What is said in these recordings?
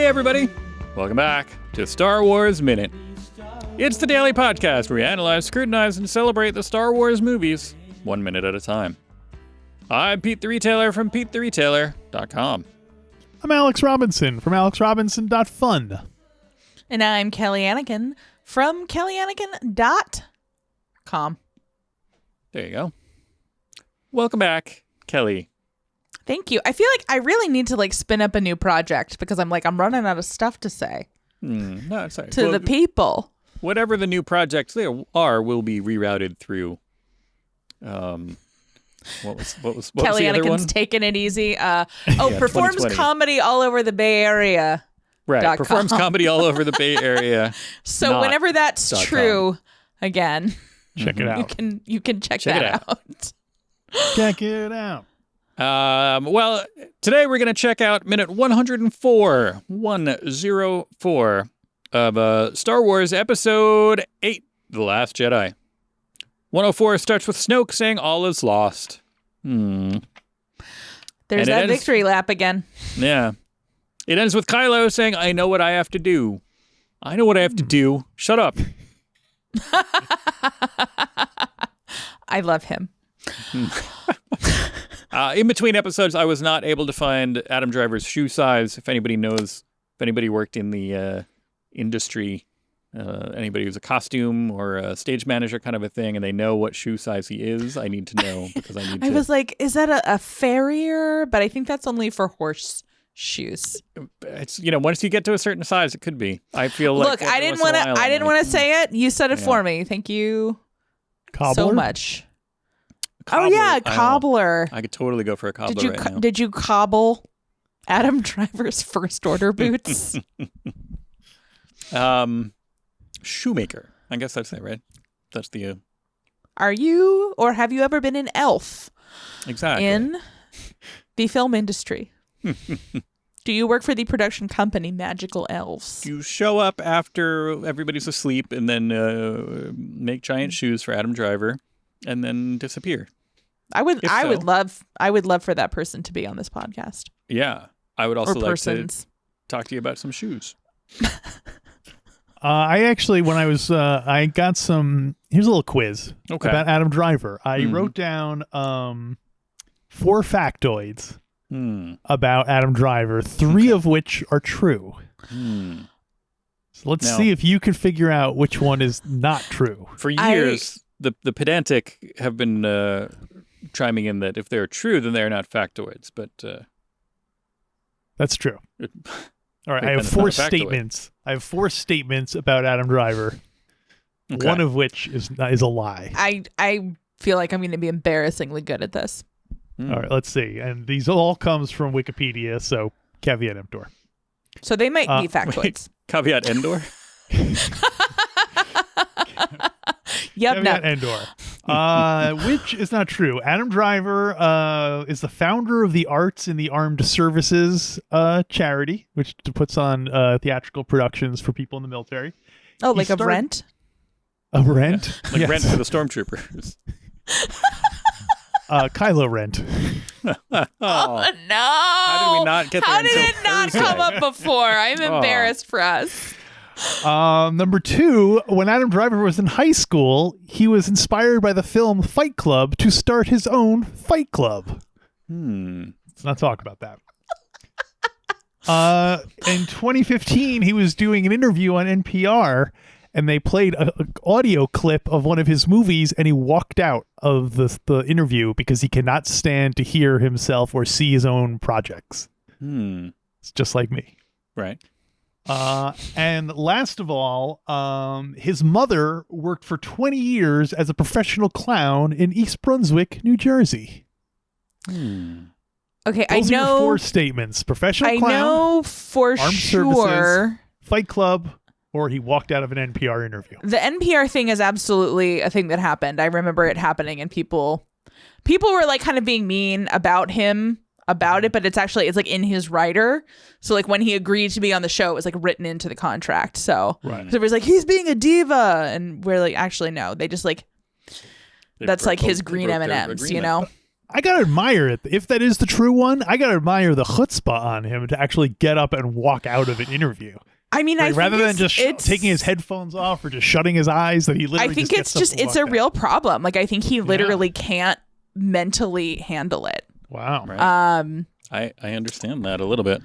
Hey everybody, welcome back to Star Wars Minute. It's the daily podcast where we analyze, scrutinize, and celebrate the Star Wars movies 1 minute at a time. I'm Pete the Retailer from PeteTheRetailer.com. I'm Alex Robinson from AlexRobinson.fun. And I'm Kelly Anneken from KellyAnneken.com. There you go. Welcome back, Kelly. Thank you. I feel like I really need to spin up a new project because I'm running out of stuff to say No, sorry. to the people. Whatever the new projects there are will be rerouted through. What was Kelly the other one? Anneken's taking it easy. Yeah, performs 2020. comedy all over the Bay Area. Right, performs comedy all over the Bay Area. So whenever that's true, again, Check it out. you can check Check that it out. Check it out. Well, today we're going to check out minute 104 of Star Wars Episode 8, The Last Jedi. 104 starts with Snoke saying all is lost. There's And that victory lap again. Yeah. It ends with Kylo saying, I know what I have to do. I know what I have to do. Shut up. I love him. In between episodes, I was not able to find Adam Driver's shoe size. If anybody knows, if anybody worked in the industry, anybody who's a costume or a stage manager kind of a thing, and they know what shoe size he is, I need to know because I need to. I was like, is that a farrier? But I think that's only for horse shoes. It's once you get to a certain size, it could be. I feel like Look, I didn't want to say it. You said it for me. Thank you so much. Cobbler, oh yeah, cobbler. I could totally go for a cobbler right now. Did you cobble Adam Driver's first order boots? Shoemaker. I guess that's it, right? That's the. Are you or have you ever been an elf? Exactly. In the film industry. Do you work for the production company Magical Elves? You show up after everybody's asleep and then make giant shoes for Adam Driver and then disappear. I would love for that person to be on this podcast. Yeah. I would also like to persons. talk to you about some shoes. I actually, when I was, I got some, here's a little quiz about Adam Driver. I wrote down 4 factoids about Adam Driver, 3 of which are true. So let's see if you can figure out which one is not true. For years, the pedantic have been chiming in that if they're true, then they're not factoids. But that's true. All right, I have 4 statements. I have 4 statements about Adam Driver. Okay. One of which is a lie. I feel like I'm going to be embarrassingly good at this. All right, let's see. And these all comes from Wikipedia, so caveat emptor. So they might be factoids. Caveat endor? Yep, caveat endor. Which is not true. Adam Driver is the founder of the Arts in the Armed Services charity, which puts on theatrical productions for people in the military. Oh, like a Rent? A Rent? Yeah. Like Rent for the stormtroopers. Kylo Rent. Oh, no. How did we not get there? How did it not come up before? I'm embarrassed for us. Number 2, when Adam Driver was in high school, he was inspired by the film Fight Club to start his own Fight Club. Let's not talk about that. In 2015, he was doing an interview on NPR, and they played an audio clip of one of his movies, and he walked out of the interview because he cannot stand to hear himself or see his own projects. It's just like me. Right. And last of all, his mother worked for 20 years as a professional clown in East Brunswick, New Jersey. Okay, Those I are know 4 statements. Professional clown, I know for Armed sure. Services, Fight Club, or he walked out of an NPR interview. The NPR thing is absolutely a thing that happened. I remember it happening, and people were kind of being mean about him about it, but it's like in his writer. So when he agreed to be on the show, it was written into the contract. So everybody's like, he's being a diva, and we're like, actually no, they just that's his green M&Ms, you know. I gotta admire it. If that is the true one, I gotta admire the chutzpah on him to actually get up and walk out of an interview. I mean, like, rather than just taking his headphones off or just shutting his eyes, that he literally. I think it's a real problem. Like, I think he literally can't mentally handle it. Wow. Right. I understand that a little bit.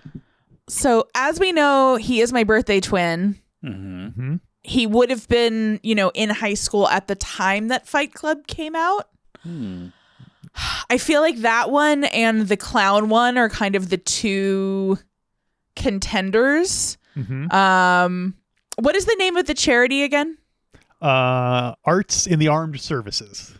So as we know, he is my birthday twin. Mm-hmm. He would have been, in high school at the time that Fight Club came out. I feel like that one and the clown one are kind of the two contenders. Mm-hmm. What is the name of the charity again? Arts in the Armed Services.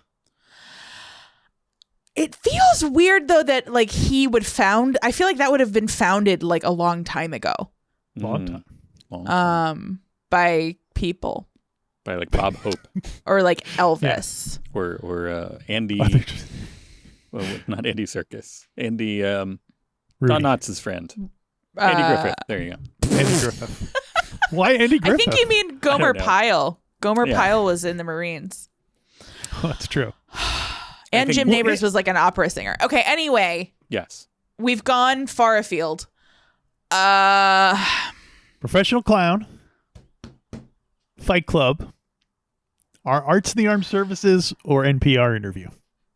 It feels weird though that like I feel like that would have been founded like a long time ago. Long time. By people. By like Bob Hope. Or like Elvis. Yeah. Or Andy. Well, not Andy Serkis. Andy Don Knotts' friend. Andy Griffith. There you go. Andy Griffith. Why Andy Griffith? I think you mean Gomer Pyle. Gomer Pyle was in the Marines. Oh, that's true. And Jim Nabors was like an opera singer. Okay, anyway. Yes. We've gone far afield. Professional clown. Fight Club. Our Arts in the Armed Services or NPR interview.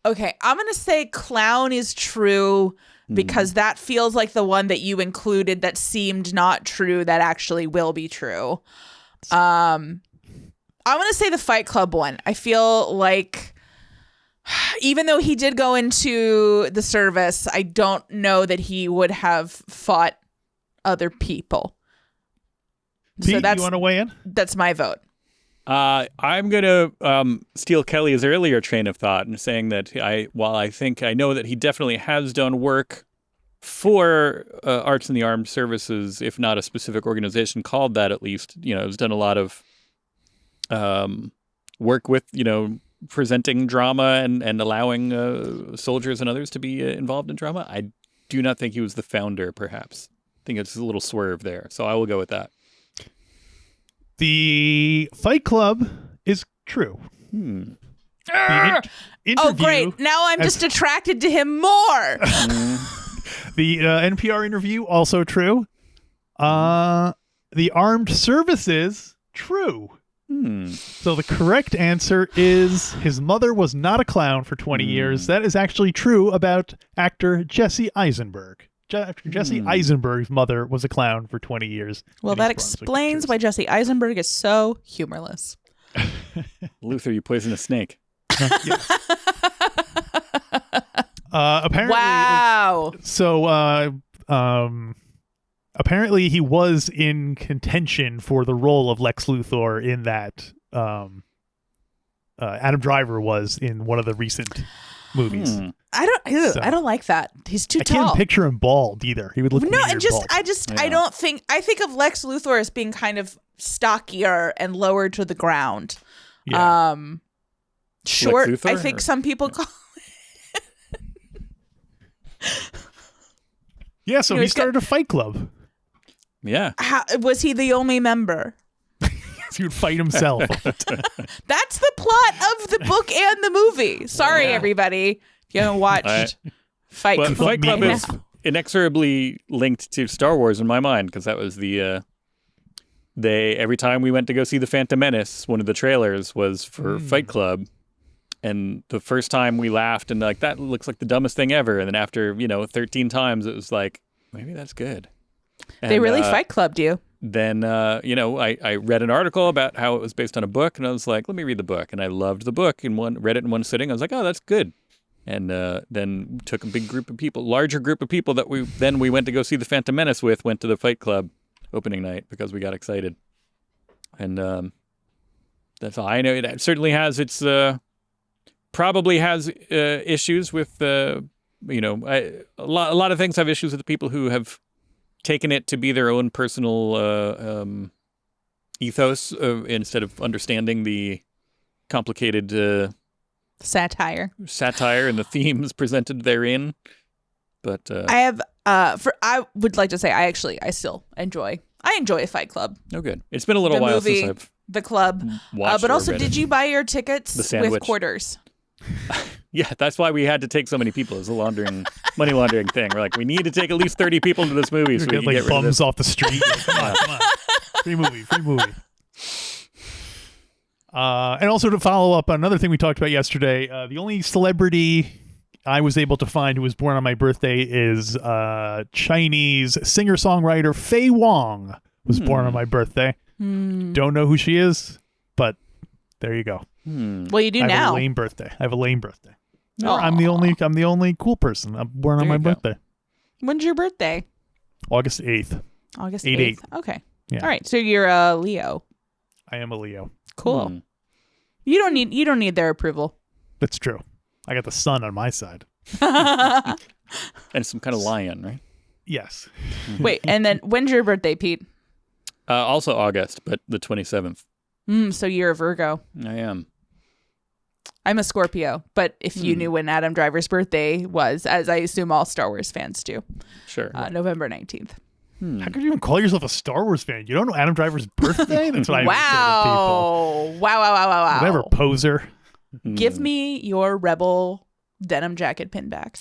Okay, I'm going to say clown is true because that feels like the one that you included that seemed not true that actually will be true. I'm going to say the Fight Club one. I feel like even though he did go into the service, I don't know that he would have fought other people. Pete, you want to weigh in? That's my vote. I'm going to steal Kelly's earlier train of thought and saying that while I know that he definitely has done work for Arts in the Armed Services, if not a specific organization called that, at least, has done a lot of work with, presenting drama and allowing soldiers and others to be involved in drama. I do not think he was the founder, perhaps. I think it's a little swerve there. So I will go with that. The Fight Club is true. Oh, great. Now I'm just attracted to him more. The NPR interview, also true. The Armed Services, true. So the correct answer is his mother was not a clown for 20 years. That is actually true about actor Jesse Eisenberg. Jesse Eisenberg's mother was a clown for 20 years. Well, that explains why Jesse Eisenberg is so humorless. Luther, you poisoned a snake. Apparently, wow. Apparently he was in contention for the role of Lex Luthor in that. Adam Driver was in one of the recent movies. I don't like that. He's too tall. I can't picture him bald either. He would look weird bald. I think of Lex Luthor as being kind of stockier and lower to the ground. Yeah. Short, Luthor, I think some people call it. Yeah, so he started a fight club. Yeah. Was he the only member? He would fight himself. That's the plot of the book and the movie. Sorry, everybody. If you haven't watched Fight Club. Fight Club is inexorably linked to Star Wars in my mind, because that was every time we went to go see The Phantom Menace, one of the trailers was for Fight Club. And the first time we laughed and like, that looks like the dumbest thing ever. And then after, 13 times, it was like, maybe that's good. And, they really Fight Clubbed you. Then, I read an article about how it was based on a book, and I was like, let me read the book. And I loved the book read it in one sitting. I was like, oh, that's good. And then took a larger group of people that we went to go see The Phantom Menace with, went to the Fight Club opening night because we got excited. And that's all I know. It certainly has its, probably has issues with, a lot of things have issues with the people who have taken it to be their own personal ethos instead of understanding the complicated satire and the themes presented therein. But I would like to say I still enjoy Fight Club. Oh, good. It's been a little while since I've the club watched but also, or read did it. you buy your tickets with quarters? Yeah, that's why we had to take so many people. It's a money laundering thing. We're like, we need to take at least 30 people into this movie so we can like get rid of bums this. off the street. Come on. Free movie. And also to follow up on another thing we talked about yesterday, the only celebrity I was able to find who was born on my birthday is Chinese singer-songwriter Fei Wong was born on my birthday. Don't know who she is, but there you go. Well, you do I now. have a lame birthday. No, I'm the only cool person. I'm born on my birthday. When's your birthday? August 8th. August 8/8. 8th. Okay. Yeah. All right. So you're a Leo. I am a Leo. Cool. You don't need their approval. That's true. I got the sun on my side. And some kind of lion, right? Yes. Wait, and then when's your birthday, Pete? Also August, but the 27th. So you're a Virgo. I am. I'm a Scorpio, but if you knew when Adam Driver's birthday was, as I assume all Star Wars fans do, Sure. November 19th. How could you even call yourself a Star Wars fan? You don't know Adam Driver's birthday? That's what I Wow. say to people. Wow. Whatever, poser. Give me your Rebel denim jacket pin back.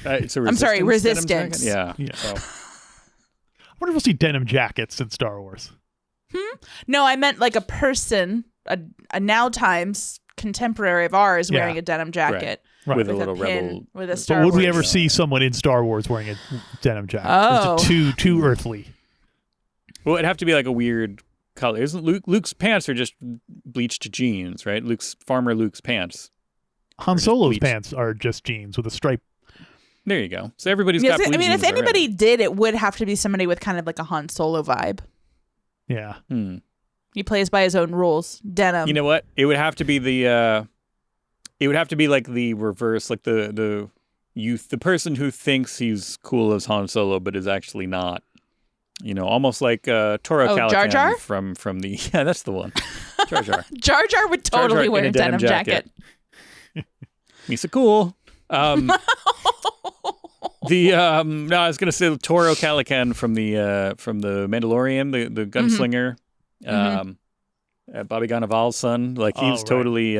It's a I'm sorry, Resistance Resistance. denim jacket? Yeah. Yeah. I wonder if we'll see denim jackets in Star Wars. No, I meant like a person, a now times contemporary of ours wearing a denim jacket. Right. With a With little a pin, rebel. with a Star But would Wars. we ever see someone in Star Wars wearing a denim jacket? Oh. Is it too earthly? Well, it'd have to be like a weird color. Isn't Luke's pants are just bleached jeans, right? Farmer Luke's pants. Han Solo's bleached. pants are just jeans with a stripe. There you go. So everybody's Yes, got blue I mean, jeans if anybody already. did, it would have to be somebody with kind of like a Han Solo vibe. Yeah. He plays by his own rules. Denim. You know what? It would have to be the it would have to be like the reverse, like the person who thinks he's cool as Han Solo but is actually not. You know, almost like Toro Calican Jar Jar? from the that's the one. Jar Jar. Jar Jar would Jar Jar totally in wear a a denim jacket. Misa cool. No, I was gonna say Toro Calican from the Mandalorian, the gunslinger, Bobby Gannaval's son. Like he's totally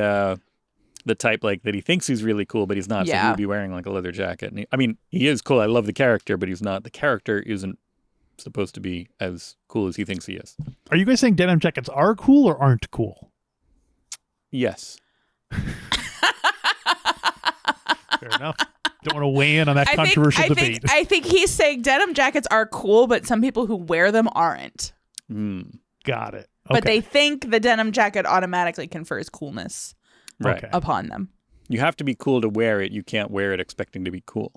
the type like that. He thinks he's really cool, but he's not. So he would be wearing like a leather jacket. And he is cool. I love the character, but he's not. The character isn't supposed to be as cool as he thinks he is. Are you guys saying denim jackets are cool or aren't cool? Yes. Fair enough. Don't want to weigh in on that controversial debate. I think he's saying denim jackets are cool, but some people who wear them aren't. Got it. But they think the denim jacket automatically confers coolness upon them. You have to be cool to wear it. You can't wear it expecting to be cool.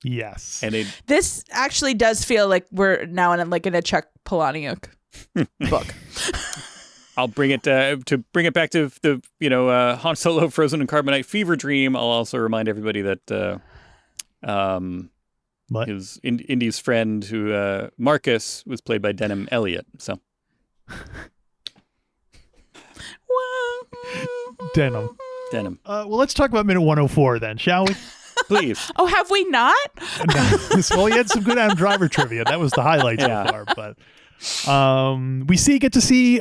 Yes. And this actually does feel like we're now in a Chuck Palahniuk book. I'll bring it to bring it back to the Han Solo Frozen in Carbonite fever dream. I'll also remind everybody that his Indy's friend who Marcus was played by Denim Elliott. So Denim. Well, let's talk about minute 104 then, shall we? Please. Oh, have we not? Well, we had some good Adam Driver trivia. That was the highlight so far. But get to see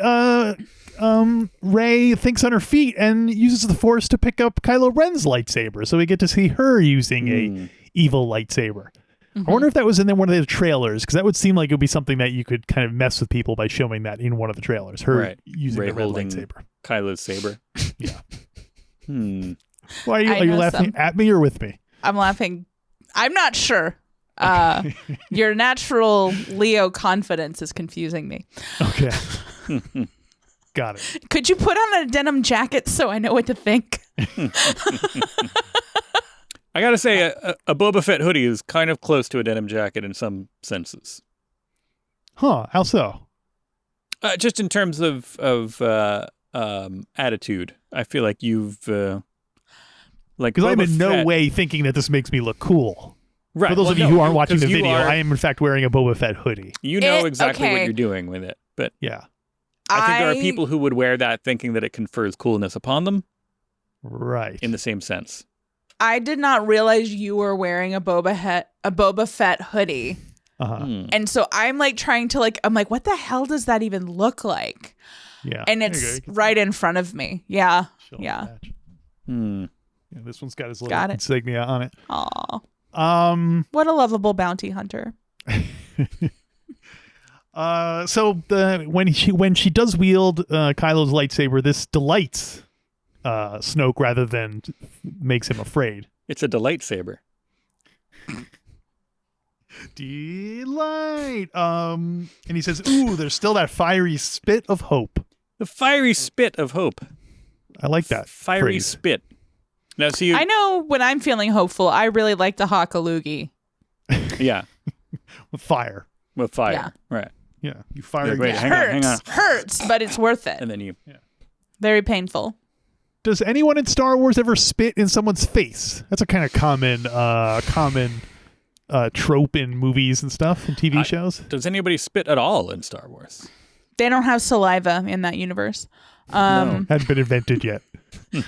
Rey thinks on her feet and uses the Force to pick up Kylo Ren's lightsaber. So we get to see her using a evil lightsaber. I wonder if that was in one of the trailers, because that would seem like it would be something that you could kind of mess with people by showing that in one of the trailers. Her using Rey the red holding lightsaber. Kylo's saber. Yeah. Why are you laughing at me or with me? I'm laughing. I'm not sure. Your natural Leo confidence is confusing me. Okay. Got it. Could you put on a denim jacket so I know what to think? I gotta say, a Boba Fett hoodie is kind of close to a denim jacket in some senses. Huh? How so? Just in terms of attitude, I feel like you've because I'm in no way thinking that this makes me look cool. Right. For those of you who aren't watching the video, I am in fact wearing a Boba Fett hoodie. You know exactly what you're doing with it, but yeah, I think there are people who would wear that thinking that it confers coolness upon them. Right. In the same sense. I did not realize you were wearing a Boba Fett hoodie. And so I'm like trying to I'm like, what the hell does that even look like? Yeah. And it's right in front of me. Yeah. Yeah. Yeah, this one's got his little insignia on it. Aw. What a lovable bounty hunter. So when she does wield Kylo's lightsaber, this delights Snoke rather than makes him afraid. It's a delight saber. Delight. And he says, "Ooh, there's still that fiery spit of hope." The fiery spit of hope. I like that fiery phrase. spit. Now, see, I know when I'm feeling hopeful, I really like to hawk a loogie. Yeah, with fire. Yeah. Right. Yeah, you fire. Wait, hang on. Hurts, but it's worth it. And then you. Yeah. Very painful. Does anyone in Star Wars ever spit in someone's face? That's a kind of common trope in movies and stuff and TV shows. Does anybody spit at all in Star Wars? They don't have saliva in that universe. No, hadn't been invented yet.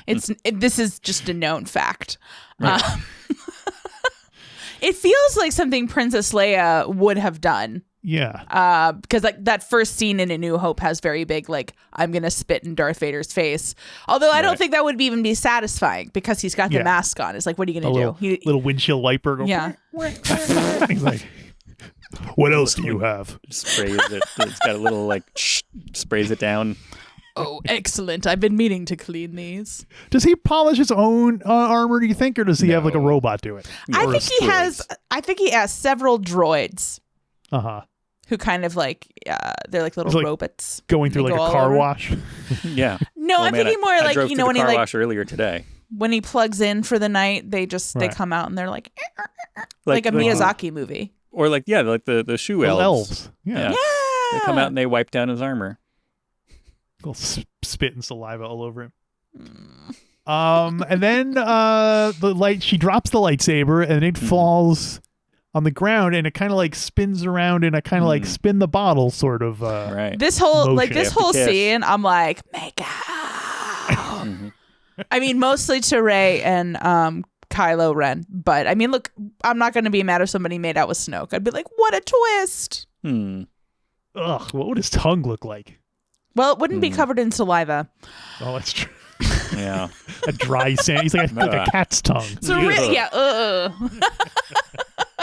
This is just a known fact. Right. It feels like something Princess Leia would have done. Yeah. Because like that first scene in A New Hope has very big like I'm gonna spit in Darth Vader's face. Although I don't think that would even be satisfying because he's got the mask on. It's like, what are you gonna do? Little windshield wiper. Yeah. He's like, what else do you have? Sprays it. It's got a little like sprays it down. Oh, excellent! I've been meaning to clean these. Does he polish his own armor? Do you think, or does he have like a robot do it? I think he has several droids. Who kind of like they're like little robots going through like a car wash. Yeah. No, I'm thinking more like when he car wash earlier today. When he plugs in for the night, they come out and they're like a Miyazaki movie. Or like the shoe elves. Yeah. They come out and they wipe down his armor. Little spit and saliva all over him. And then she drops the lightsaber and it falls on the ground and it kind of like spins around in a kind of like spin the bottle sort of right. This whole motion. Scene, I'm like, make out. I mean, mostly to Rey and Kylo Ren, but I mean, look, I'm not going to be mad if somebody made out with Snoke. I'd be like, what a twist. Ugh, what would his tongue look like? Well, it wouldn't be covered in saliva. Oh, that's true. Yeah. A dry sand. He's like a cat's tongue. So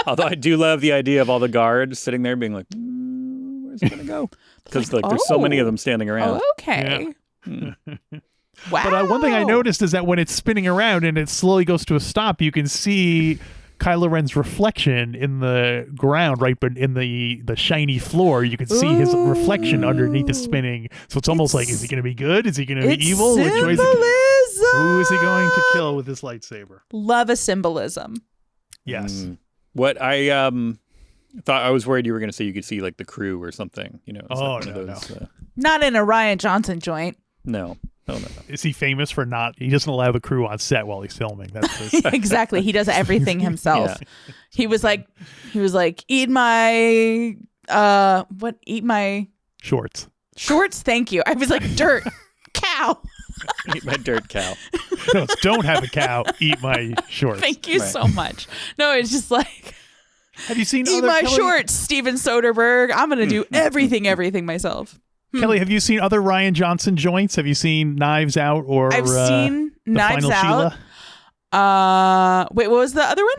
Although I do love the idea of all the guards sitting there being like, where's it going to go? Because like, there's so many of them standing around. Oh, okay. Yeah. Wow. But one thing I noticed is that when it's spinning around and it slowly goes to a stop, you can see Kylo Ren's reflection in the ground, right? But in the shiny floor, you can see his reflection underneath the spinning. So it's almost like, is he going to be good? Is he going to be evil? Symbolism. Who is he going to kill with this lightsaber? Love a symbolism. Yes. What I thought, I was worried you were going to say you could see like the crew or something. You know? No. Not in a Rian Johnson joint. No. Is he famous for not? He doesn't allow the crew on set while he's filming. That's exactly. He does everything himself. Yeah. He was like, eat my Eat my shorts. Shorts. Thank you. I was like, dirt cow. Eat my dirt cow. No, it's don't have a cow. Eat my shorts. Thank you so much. No, it's just like. Have you seen Eat my shorts, Steven Soderbergh. I'm gonna do everything myself. Kelly, have you seen other Rian Johnson joints? Have you seen Knives Out or I've seen Knives Out. Sheila? Wait, what was the other one?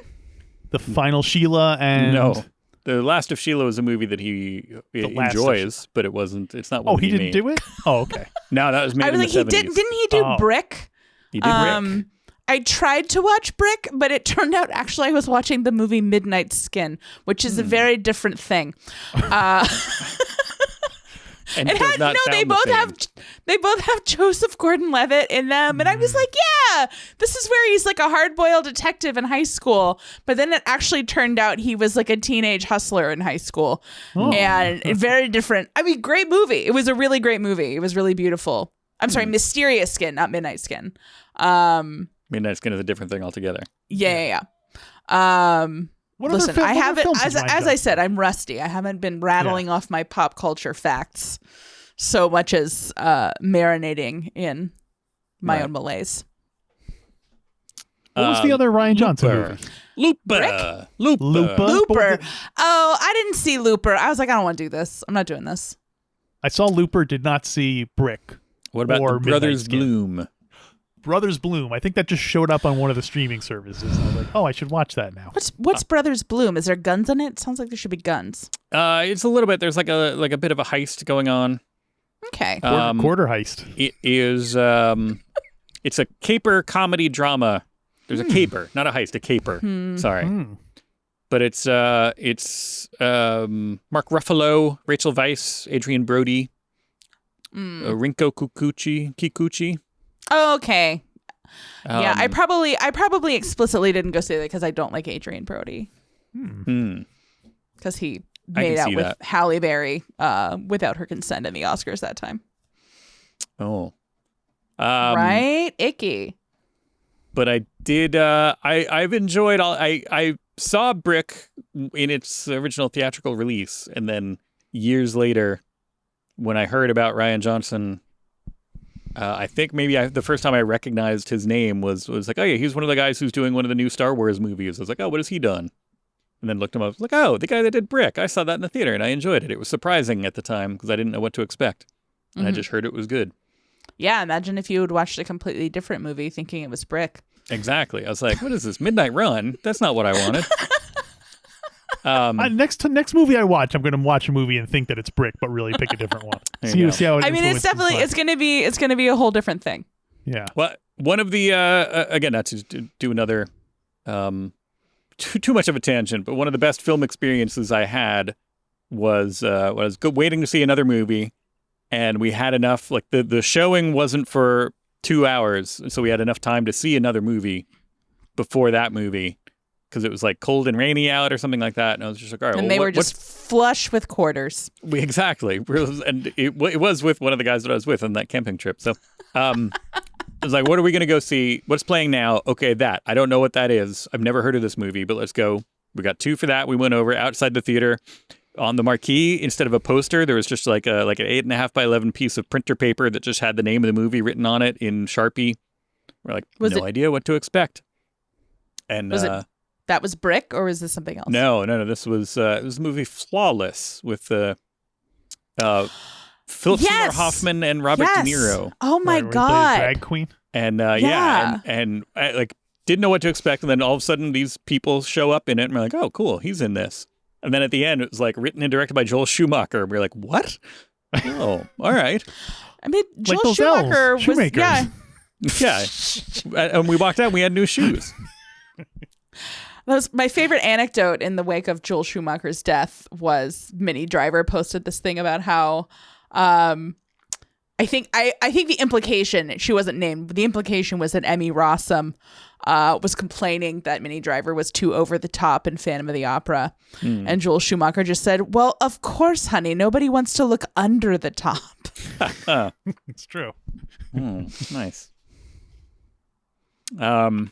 The Final Sheila and No. The Last of Sheila was a movie that he enjoys, but it wasn't. It's not. What he didn't do it. Oh, okay. No, that was made in the 70s. Didn't he do Brick? He did Brick. I tried to watch Brick, but it turned out actually I was watching the movie Midnight Skin, which is a very different thing. And they both have Joseph Gordon-Levitt in them, and I was like, yeah, this is where he's like a hard-boiled detective in high school. But then it actually turned out he was like a teenage hustler in high school, and very different. I mean, great movie. It was a really great movie. It was really beautiful. I'm sorry, Mysterious Skin, not Midnight Skin. Midnight Skin is a different thing altogether. Yeah. Listen, I haven't, as I said, I'm rusty. I haven't been rattling off my pop culture facts so much as marinating in my own malaise. What was the other Rian Johnson movie? Looper. Oh, I didn't see Looper. I was like, I don't want to do this. I'm not doing this. I saw Looper, did not see Brick. What about the Brothers Bloom? Brothers Bloom. I think that just showed up on one of the streaming services. I was like, oh, I should watch that now. What's Brothers Bloom? Is there guns in it? Sounds like there should be guns. It's a little bit. There's like a bit of a heist going on. Okay. Quarter heist. It is. It's a caper comedy drama. There's a caper, not a heist. A caper. Sorry. But it's Mark Ruffalo, Rachel Weisz, Adrian Brody, Rinko Kikuchi. Oh, okay. Yeah, I probably explicitly didn't go see that because I don't like Adrian Brody. Because he made out with Halle Berry without her consent in the Oscars that time. Oh. Right? Icky. But I did, I've enjoyed I saw Brick in its original theatrical release, and then years later, when I heard about Rian Johnson, I think maybe the first time I recognized his name was like, oh yeah, he's one of the guys who's doing one of the new Star Wars movies. I was like, oh, what has he done? And then looked him up. I was like, oh, the guy that did Brick. I saw that in the theater, and I enjoyed it. It was surprising at the time because I didn't know what to expect, and I just heard it was good. Yeah, imagine if you had watched a completely different movie thinking it was Brick. Exactly. I was like, what is this, Midnight Run? That's not what I wanted. Next movie I watch, I'm going to watch a movie and think that it's Brick, but really pick a different one. See how it it's definitely it's going to be a whole different thing. Yeah. Well, one of the again, not to do another too much of a tangent, but one of the best film experiences I had was waiting to see another movie, and we had enough. Like the showing wasn't for 2 hours, so we had enough time to see another movie before that movie. Because it was like cold and rainy out or something like that. And I was just like, all right. And they were just flush with quarters. Exactly. And it was with one of the guys that I was with on that camping trip. So I was like, what are we going to go see? What's playing now? Okay, that. I don't know what that is. I've never heard of this movie, but let's go. We got 2 for that. We went over outside the theater. On the marquee, instead of a poster, there was just like an 8.5 by 11 piece of printer paper that just had the name of the movie written on it in Sharpie. We're like, no idea what to expect. And that was Brick, or was this something else? No. This was the movie Flawless with Philip Seymour Hoffman and Robert De Niro. Oh my God! Drag queen. And and I like didn't know what to expect, and then all of a sudden these people show up in it, and we're like, oh, cool, he's in this. And then at the end, it was like written and directed by Joel Schumacher. And we're like, what? Oh, all right. I mean, Joel Schumacher was yeah. And we walked out, and we had new shoes. That was my favorite anecdote in the wake of Joel Schumacher's death. Was Minnie Driver posted this thing about how I think the implication, she wasn't named, but the implication was that Emmy Rossum was complaining that Minnie Driver was too over the top in Phantom of the Opera. And Joel Schumacher just said, well, of course, honey, nobody wants to look under the top. It's true. Nice. I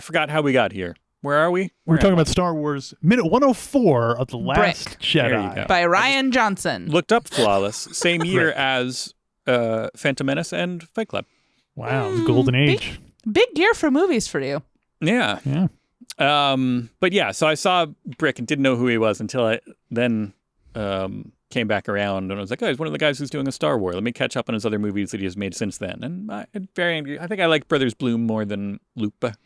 forgot how we got here. Where are we? We're talking about Star Wars, minute 104 of The Last Jedi. By Rian Johnson. Looked up Flawless, same year as Phantom Menace and Fight Club. Wow, golden age. Big year for movies for you. Yeah. But yeah, so I saw Brick and didn't know who he was until I then came back around, and I was like, oh, he's one of the guys who's doing a Star Wars. Let me catch up on his other movies that he has made since then. And I think I like Brothers Bloom more than Lupa.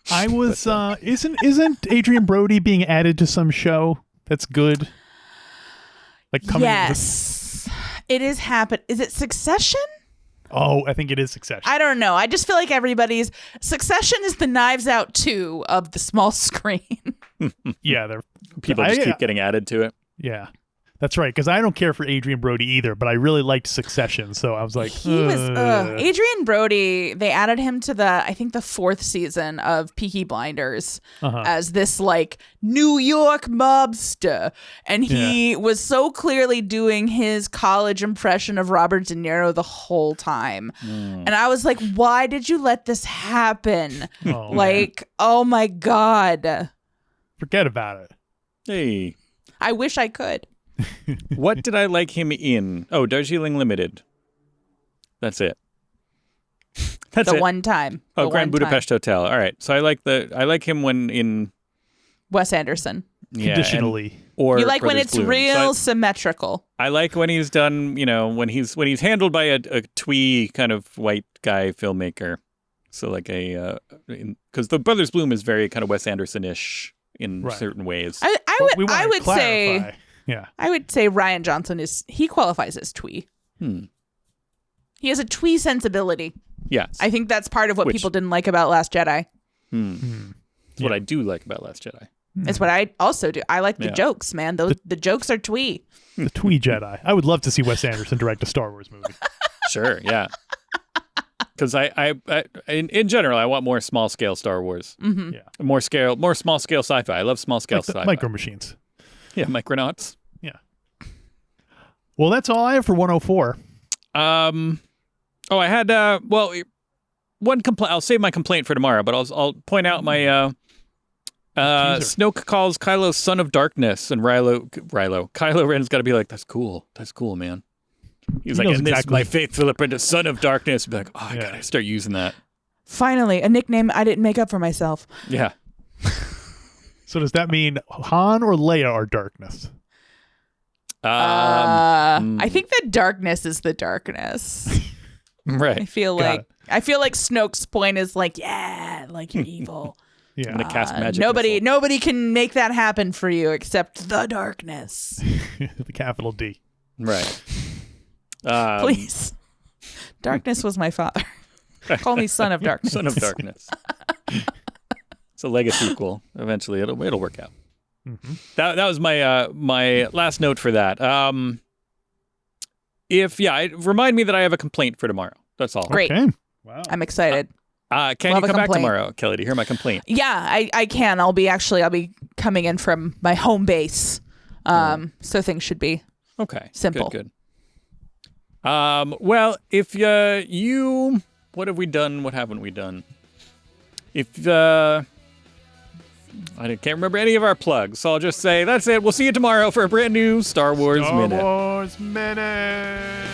I was isn't Adrian Brody being added to some show that's good? Like coming. Yes, it is happening. Is it Succession? Oh, I think it is Succession. I don't know. I just feel like everybody's Succession is the Knives Out 2 of the small screen. Yeah, people just keep getting added to it. Yeah. That's right, because I don't care for Adrian Brody either, but I really liked Succession, so I was like, Adrian Brody, they added him to the 4th season of Peaky Blinders as this like New York mobster, and he was so clearly doing his college impression of Robert De Niro the whole time. And I was like, why did you let this happen? Oh my God. Forget about it. Hey. I wish I could. What did I like him in? Oh, Darjeeling Limited. That's it. That's one time. Oh, Grand Budapest Hotel. All right. So I like him when in Wes Anderson. conditionally. Or you like when Brothers it's Bloom. real symmetrical. I like when he's done, when he's handled by a twee kind of white guy filmmaker. So like because the Brothers Bloom is very kind of Wes Anderson-ish in certain ways. I would clarify. say, I would say Rian Johnson he qualifies as twee. He has a twee sensibility. Yes, I think that's part of what people didn't like about Last Jedi. That's what I do like about Last Jedi. It's what I also do. I like the jokes, man. The jokes are twee. The twee Jedi. I would love to see Wes Anderson direct a Star Wars movie. Sure, yeah. Because I in general, I want more small scale Star Wars. Mm-hmm. Yeah, more small scale sci-fi. I love small scale sci-fi. Micro Machines. Yeah, Micronauts. Yeah. Well, that's all I have for 104. I had one complaint. I'll save my complaint for tomorrow, but I'll point out my Snoke calls Kylo son of darkness, and Kylo Ren's got to be like, that's cool, man. He's like, and this my faithful apprentice, son of darkness. Be like, I gotta start using that. Finally, a nickname I didn't make up for myself. Yeah. So does that mean Han or Leia are darkness? I think the darkness is the darkness. Right. I feel like Snoke's point is like, like you're evil. I'm gonna cast magic. Nobody can make that happen for you except the darkness. The capital D. Right. Please. Darkness was my father. Call me son of darkness. Son of darkness. It's a legacy sequel. Eventually, it'll work out. Mm-hmm. That was my my last note for that. Remind me that I have a complaint for tomorrow. That's all. Great. Okay. Wow. I'm excited. Can you come back tomorrow, Kelly, to hear my complaint? Yeah, I can. I'll be coming in from my home base. So things should be simple. Good. Well, if you what have we done? What haven't we done? If I can't remember any of our plugs, so I'll just say that's it. We'll see you tomorrow for a brand new Star Wars Minute. Star Wars Minute.